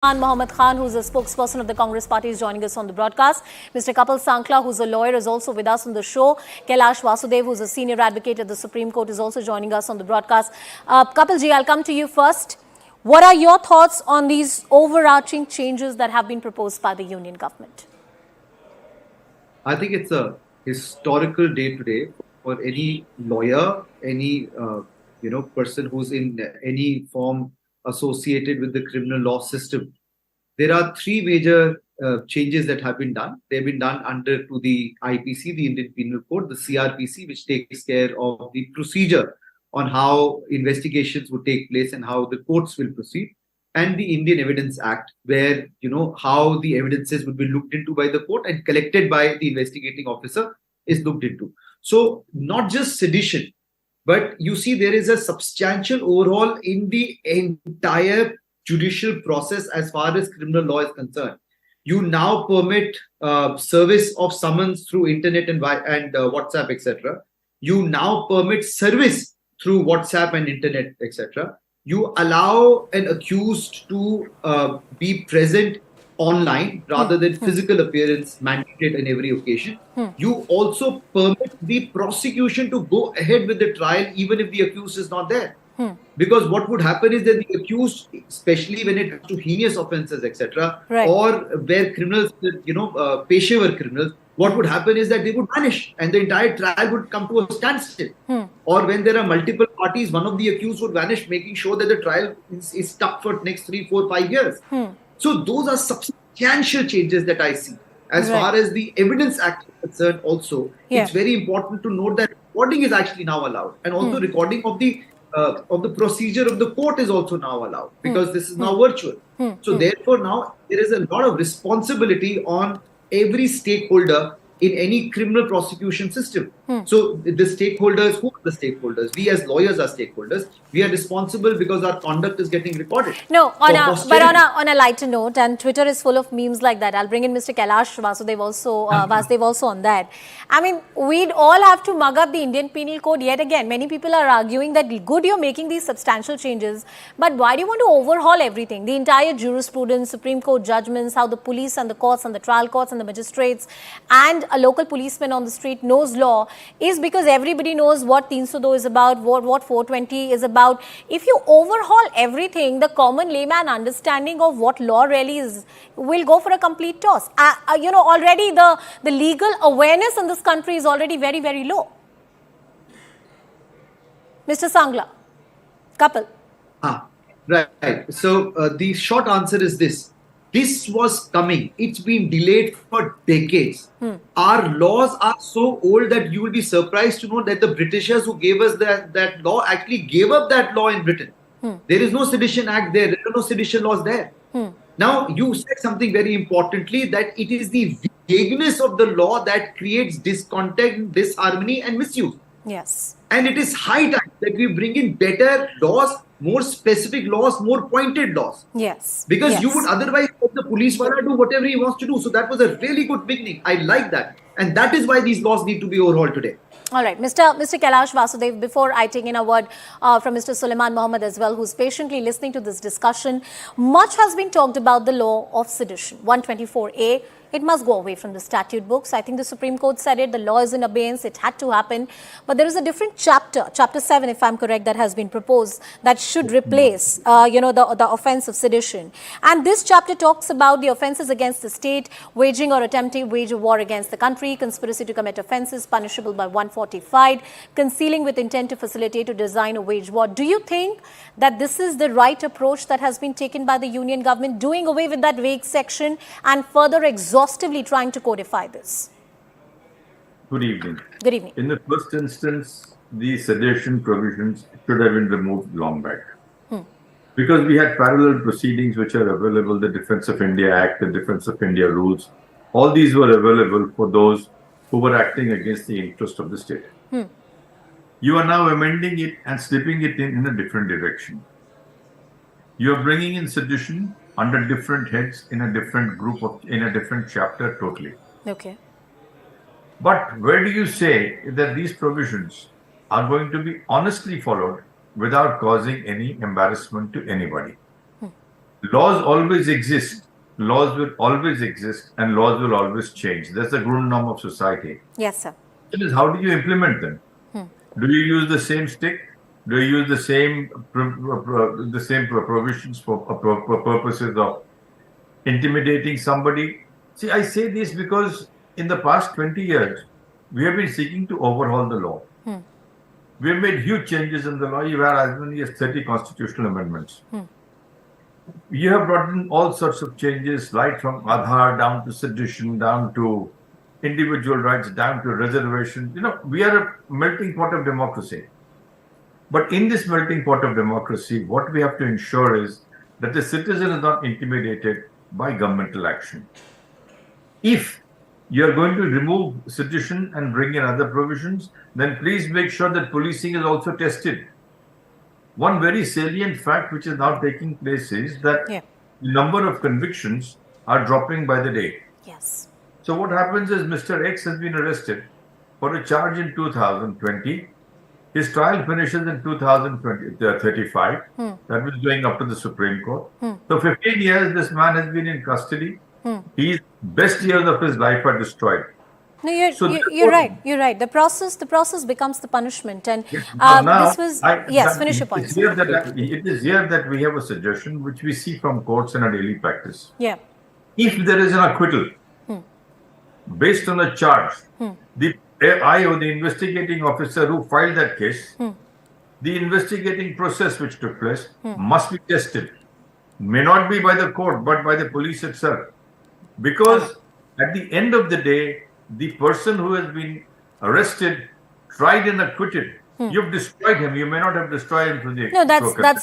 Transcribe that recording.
Mohammad Khan, who's a spokesperson of the Congress party, is joining us on the broadcast. Mr. Kapil Sankla, who's a lawyer, is also with us on the show. Kailash Vasudev, who's a senior advocate at the Supreme Court, is also joining us on the broadcast. Kapilji, I'll come to you first. What are your thoughts on these overarching changes that have been proposed by the union government? I think it's a historical day today for any lawyer, any person who's in any form associated with the criminal law system. There are three major changes that have been done. They've been done under to the IPC, the Indian Penal Code, the CRPC, which takes care of the procedure on how investigations would take place and how the courts will proceed, and the Indian Evidence Act, where how the evidences would be looked into by the court and collected by the investigating officer is looked into. So not just sedition, but you see there is a substantial overhaul in the entire judicial process as far as criminal law is concerned. You now permit service of summons through internet and WhatsApp, etc. You now permit service through WhatsApp and internet, etc. You allow an accused to be present online rather than physical appearance mandated in every occasion. You also permit the prosecution to go ahead with the trial even if the accused is not there. Because what would happen is that the accused, especially when it comes to heinous offences, etc., or where criminals, Peshawar criminals, what would happen is that they would vanish and the entire trial would come to a standstill. Or when there are multiple parties, one of the accused would vanish, making sure that the trial is stuck for next 3, 4, 5 years. So those are substantial changes that I see. As far as the Evidence Act is concerned also, it's very important to note that recording is actually now allowed. And also recording of the procedure of the court is also now allowed, because this is now virtual. So therefore now there is a lot of responsibility on every stakeholder in any criminal prosecution system. So the stakeholders, who are the stakeholders? We as lawyers are stakeholders. We are responsible because our conduct is getting recorded. No, on a lighter note, and Twitter is full of memes like that. I'll bring in Mr. Kailash Vasudev also on that. I mean, we'd all have to mug up the Indian Penal Code yet again. Many people are arguing that good, you're making these substantial changes, but why do you want to overhaul everything? The entire jurisprudence, Supreme Court judgments, how the police and the courts and the trial courts and the magistrates and a local policeman on the street knows law, is because everybody knows what 302 is about, what 420 is about. If you overhaul everything, the common layman understanding of what law really is will go for a complete toss. Already the legal awareness in this country is already very, very low. Mr. Sangla, Kapil. Right. So the short answer is this. This was coming. It's been delayed for decades. Our laws are so old that you will be surprised to know that the Britishers who gave us that law actually gave up that law in Britain. There is no Sedition Act there. There are no sedition laws there. Now, you said something very importantly, that it is the vagueness of the law that creates discontent, disharmony and misuse. Yes. And it is high time that we bring in better laws, more specific laws, more pointed laws. Yes. Because you would otherwise let the police do whatever he wants to do. So that was a really good beginning. I like that. And that is why these laws need to be overhauled today. All right, Mr. Kailash Vasudev, before I take in a word from Mr. Sulaiman Mohammed as well, who's patiently listening to this discussion, much has been talked about the law of sedition, 124A. It must go away from the statute books. I think the Supreme Court said it, the law is in abeyance, it had to happen. But there is a different chapter, chapter 7, if I'm correct, that has been proposed that should replace, the offense of sedition. And this chapter talks about the offenses against the state, waging or attempting to wage a war against the country, conspiracy to commit offenses punishable by 145, concealing with intent to facilitate or design a wage war. Do you think that this is the right approach that has been taken by the union government, doing away with that vague section and further exhaustively trying to codify this? Good evening. Good evening. In the first instance, the sedition provisions should have been removed long back. Because we had parallel proceedings which are available, the Defence of India Act, the Defence of India rules. All these were available for those who were acting against the interest of the state. You are now amending it and slipping it in a different direction. You are bringing in sedition under different heads in a different group in a different chapter totally. Okay. But where do you say that these provisions are going to be honestly followed without causing any embarrassment to anybody? Laws always exist. Laws will always exist, and laws will always change. That's the grundnorm of society. Yes, sir. It is, how do you implement them? Do you use the same stick? Do you use the same provisions for purposes of intimidating somebody? See, I say this because in the past 20 years, we have been seeking to overhaul the law. We have made huge changes in the law. You have as many as 30 constitutional amendments. You have brought in all sorts of changes, right from Aadhaar down to sedition, down to individual rights, down to reservation. You know, we are a melting pot of democracy. But in this melting pot of democracy, what we have to ensure is that the citizen is not intimidated by governmental action. If you are going to remove sedition and bring in other provisions, then please make sure that policing is also tested. One very salient fact which is now taking place is that the number of convictions are dropping by the day. Yes. So what happens is Mr. X has been arrested for a charge in 2020. His trial finishes in 2035. That was going up to the Supreme Court. So 15 years this man has been in custody. His best years of his life are destroyed. No, you're right. You're right. The process becomes the punishment, and now, this was finish your point. It is here that we have a suggestion which we see from courts in our daily practice. Yeah. If there is an acquittal based on a charge, the investigating officer who filed that case, the investigating process which took place must be tested. May not be by the court, but by the police itself. Because at the end of the day, the person who has been arrested, tried and acquitted, you've destroyed him. You may not have destroyed him from the No, that's